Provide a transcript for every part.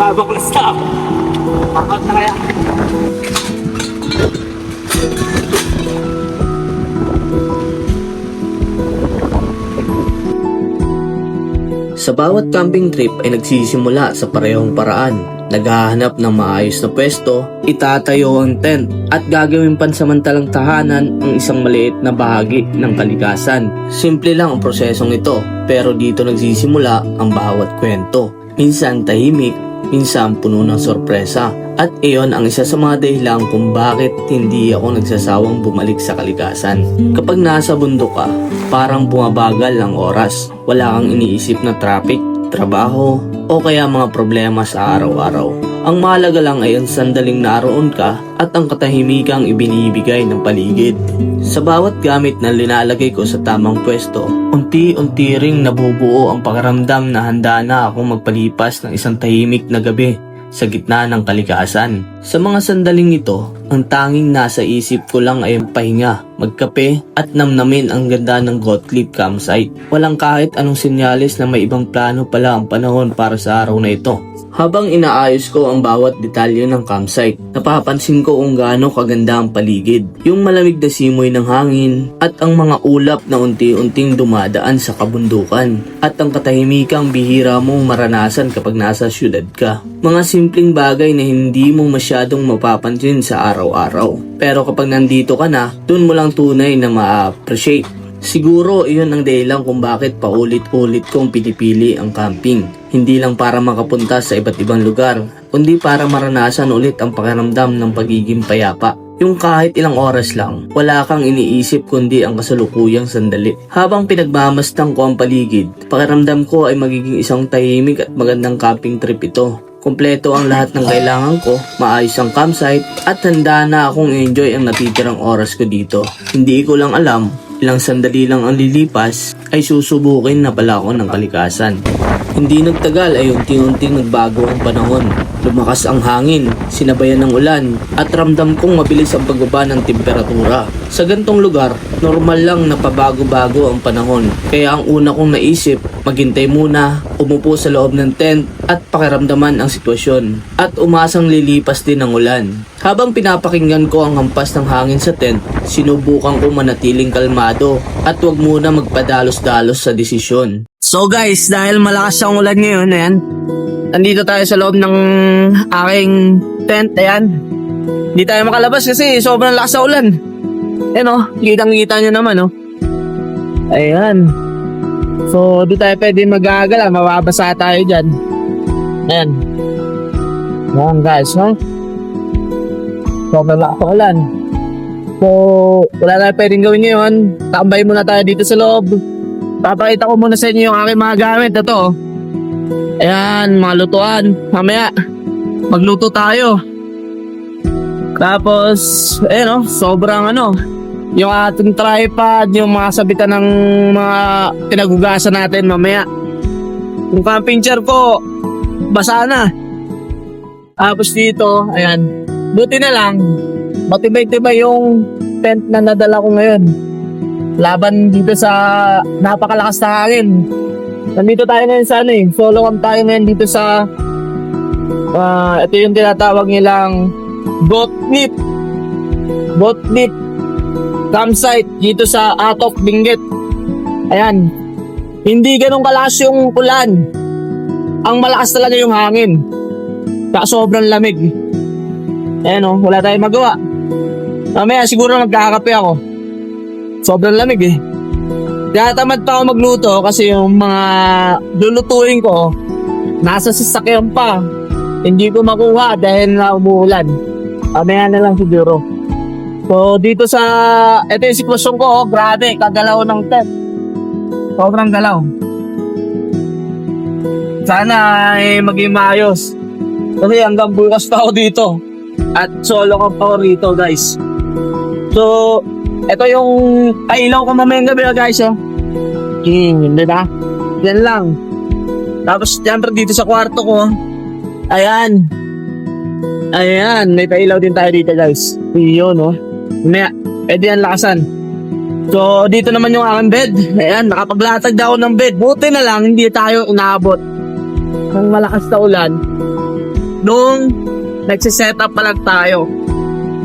Babaklas ka! Pakot na kaya! Sa bawat camping trip ay nagsisimula sa parehong paraan. Naghahanap ng maayos na pwesto, itatayo ang tent at gagawin pansamantalang tahanan ang isang maliit na bahagi ng kalikasan. Simple lang ang prosesong ito, pero dito nagsisimula ang bawat kwento. Minsan tahimik, minsan puno ng sorpresa. At iyon ang isa sa mga dahilan kung bakit hindi ako nagsasawang bumalik sa kalikasan. Kapag nasa bundok ka, parang bumabagal ang oras. Wala kang iniisip na traffic, trabaho, o kaya mga problema sa araw-araw. Ang mahalaga lang ay ang sandaling naroon ka at ang katahimikang ibinibigay ng paligid. Sa bawat gamit na linalagay ko sa tamang pwesto, unti-unti ring nabubuo ang pakiramdam na handa na akong magpalipas ng isang tahimik na gabi sa gitna ng kalikasan. Sa mga sandaling ito, ang tanging nasa isip ko lang ay ang pahinga, magkape at namnamin ang ganda ng Gottlieb campsite. Walang kahit anong senyales na may ibang plano pala ang panahon para sa araw na ito. Habang inaayos ko ang bawat detalye ng campsite, napapansin ko kung gaano kaganda ang paligid. Yung malamig na simoy ng hangin at ang mga ulap na unti-unting dumadaan sa kabundukan at ang katahimikang bihira mong maranasan kapag nasa syudad ka. Mga simpleng bagay na hindi mo masyadong mapapansin sa araw-araw. Pero kapag nandito ka na, dun mo lang tunay na ma-appreciate. Siguro iyon ang dahilan kung bakit paulit-ulit kong pinipili ang camping. Hindi lang para makapunta sa iba't ibang lugar, kundi para maranasan ulit ang pakiramdam ng pagiging payapa. Yung kahit ilang oras lang, wala kang iniisip kundi ang kasalukuyang sandali. Habang pinagmamastang ko ang paligid, pakiramdam ko ay magiging isang tahimik at magandang camping trip ito. Kompleto ang lahat ng kailangan ko, maayos ang campsite, at handa na akong enjoy ang natitirang oras ko dito. Hindi ko lang alam, ilang sandali lang ang lilipas, ay susubukin na pala ako ng kalikasan. Hindi nagtagal ay unti-unting nagbago ang panahon. Lumakas ang hangin, sinabayan ng ulan, at ramdam kong mabilis ang pagbaba ng temperatura. Sa gantong lugar, normal lang na pabago-bago ang panahon. Kaya ang una kong naisip, maghintay muna, umupo sa loob ng tent, at pakiramdaman ang sitwasyon. At umasang lilipas din ang ulan. Habang pinapakinggan ko ang hampas ng hangin sa tent, sinubukan ko manatiling kalmado at huwag muna magpadalos-dalos sa desisyon. So guys, dahil malakas ang ulan ngayon, ayan, nandito tayo sa loob ng aking tent, ayan. Hindi tayo makalabas kasi sobrang lakas sa ulan. Ayan o, kitang-kita nyo naman o. Ayan. So, di tayo pwede magagala, mababasa tayo dyan. Ayan. Ayan guys, no? Sobrang lakas sa ulan. So, wala na pwedeng gawin ngayon. Tambay muna tayo dito sa loob. Papakita ko muna sa inyo yung aking mga gamit. Ito. Ayan, mga lutuan. Mamaya, magluto tayo. Tapos, ayan o, sobrang yung ating tripod, yung mga sabitan ng mga pinagugasan natin mamaya. Yung camping chair ko, basa na. Tapos dito, ayan, buti na lang, matibay-tibay yung tent na nadala ko ngayon. Laban dito sa napakalakas na hangin. Nandito tayo ngayon sa solo camp tayo ngayon dito sa ito yung tinatawag nilang Gottlieb campsite dito sa Atok, Benguet. Ayan. Hindi ganun kalakas yung ulan. Ang malakas talaga yung hangin. Kaya sobrang lamig. Ayan o, wala tayong magawa. Mamaya siguro magkakape ako. Sobrang lamig eh. Kaya tamad pa ako magluto kasi yung mga lulutuin ko nasa sasakyan pa. Hindi ko makuha dahil na umuulan. Mamaya na lang siguro. So dito sa ito yung sitwasyon ko, grabe, kagalaw ng tent. Sobrang galaw. Sana ay maging maayos. Kasi hanggang bukas pa ako dito. At solo camp ako rito guys. So ito yung pailaw ko mamayang gabi guys oh. Hindi ba? Yan lang. Tapos siyempre dito sa kwarto ko. Ayan. Ayan, may pailaw din tayo dito guys. Yun oh. Maya, pwede yan lakasan. So dito naman yung aking bed. Ayan, nakapaglatag na ako ng bed. Buti na lang hindi tayo inaabot ng malakas na ulan. nung nagsiset up pa lang tayo.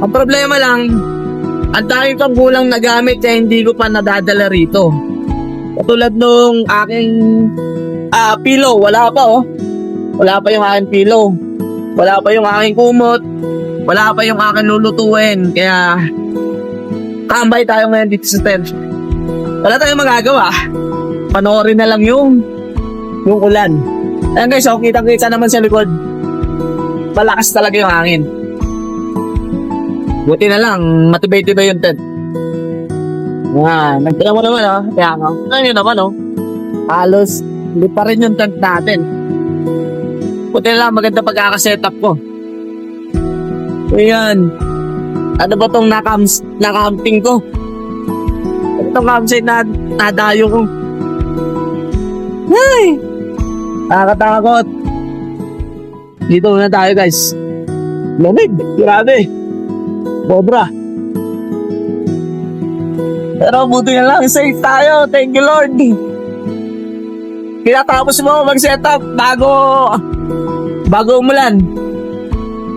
Ang problema lang, ang dami pang kulang na gamit kaya hindi ko pa nadadala rito. Katulad nung aking pillow, wala pa oh. Wala pa yung aking pillow. Wala pa yung aking kumot. Wala pa yung aking lulutuin. Kaya tambay tayo ngayon dito sa tent. Wala tayong magagawa. Panoorin na lang yung ulan. Ayan guys, so kitang-kita naman sa likod. Malakas talaga yung hangin. Buti na lang, matibay-tibay yung tent. Yan, nagtira mo naman oh. Kaya nga, ayun naman oh. Halos, hindi pa rin yung tent natin. Buti na lang, maganda pagkakasetup ko. Ayan. Ano ba tong nakamping ko? Ano tong campsite na nadayo ko? Ay! Nakakatakot. Dito muna tayo guys. Lamig, grabe. Sobra. Pero buti na lang, safe tayo. Thank you Lord. Kinatapos mo mag-setup bago umulan.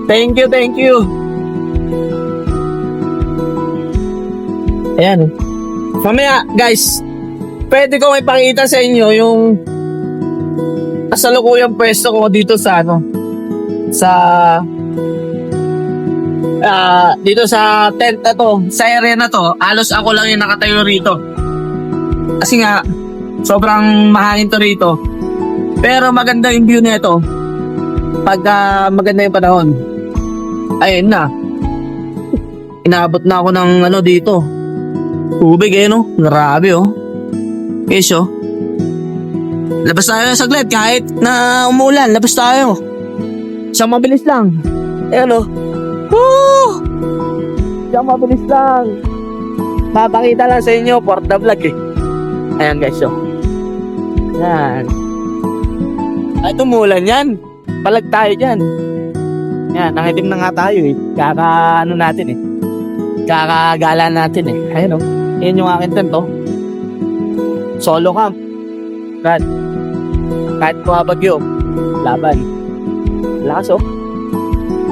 Thank you. Ayan. Mamaya guys, pwede ko ipakita sa inyo yung kasalukuyang pwesto ko dito sa dito sa tent na to, sa area na to. Halos ako lang yung nakatayo rito kasi nga sobrang mahangin to rito, pero maganda yung view nito pag maganda yung panahon. Ayun na, inaabot na ako ng dito tubig no, grabe oh. Yes oh, labas tayo saglit kahit na umulan, labas tayo. Siyang mabilis lang. Ayan o. Woo! Siyang mabilis lang. Papakita lang sa inyo for the vlog eh. Ayan guys o. Ayan. Ay tumulan yan. Palag tayo dyan. Ayan, nangitim na nga tayo eh. Kakagala natin eh. Ayan o. Ayan yung akin tent o. Solo camp. Kahit kumabagyo. Laban. Lakas oh.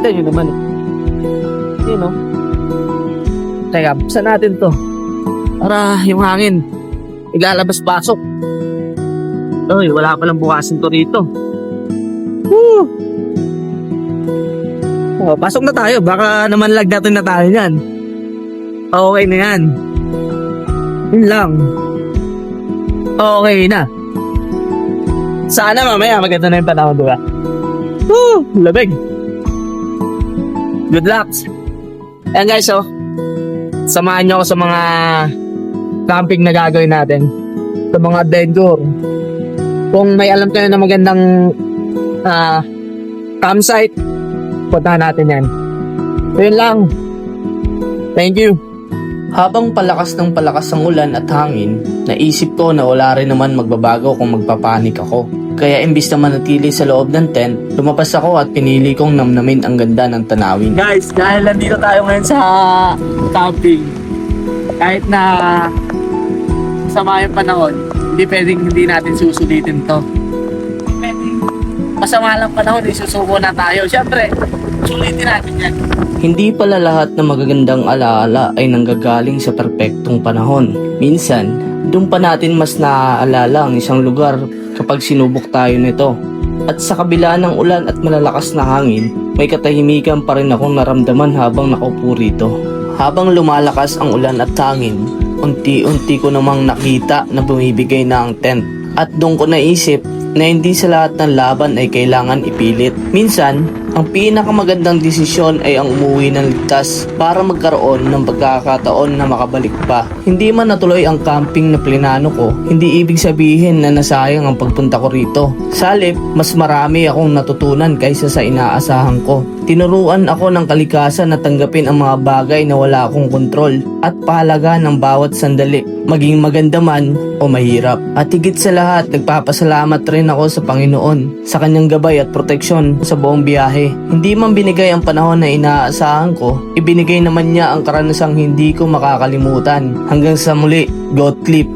Ito yun naman oh. Yun oh. Teka, buksan natin to para yung hangin ilalabas-pasok. Uy, wala palang bukasin to rito. Woo! Oh, pasok na tayo. Baka naman lagdatin na tayo yan. Okay na yan. Yun lang. Okay na. Sana mamaya maganda na yung panahon, diba? Woo! Lamig. Good luck. Ayan guys, oh. Samahan nyo ako sa mga camping na gagawin natin. Sa mga adventure. Kung may alam kayo na magandang campsite, puntahan natin yan. Yun lang. Thank you. Habang palakas ng palakas ang ulan at hangin, naisip ko na wala rin naman magbabago kung magpapanik ako. Kaya imbis na manatili sa loob ng tent, lumabas ako at pinili kong namnamin ang ganda ng tanawin. Guys, dahil nandito tayo ngayon sa camping, kahit na masama yung panahon, hindi natin susulitin to. Pwedeng masama lang panahon, isusuko na tayo. Siyempre, sulitin natin yan. Hindi pala lahat ng magagandang alaala ay nanggagaling sa perpektong panahon. Minsan, doon pa natin mas naaalala ang isang lugar kapag sinubok tayo nito. At sa kabila ng ulan at malalakas na hangin, may katahimikan pa rin akong naramdaman habang nakaupo rito. Habang lumalakas ang ulan at hangin, unti-unti ko namang nakita na bumibigay na ang tent. At doon ko naisip na hindi sa lahat ng laban ay kailangan ipilit. Minsan, ang pinakamagandang desisyon ay ang umuwi ng ligtas para magkaroon ng pagkakataon na makabalik pa. Hindi man natuloy ang camping na plinano ko, hindi ibig sabihin na nasayang ang pagpunta ko rito. Sa halip, mas marami akong natutunan kaysa sa inaasahan ko. Tinuruan ako ng kalikasan na tanggapin ang mga bagay na wala akong kontrol at pahalaga ng bawat sandali, maging maganda man o mahirap. At higit sa lahat, nagpapasalamat rin ako sa Panginoon sa kanyang gabay at proteksyon sa buong biyahe. Hindi man binigay ang panahon na inaasahan ko, ibinigay naman niya ang karanasang hindi ko makakalimutan. Hanggang sa muli, God Clip.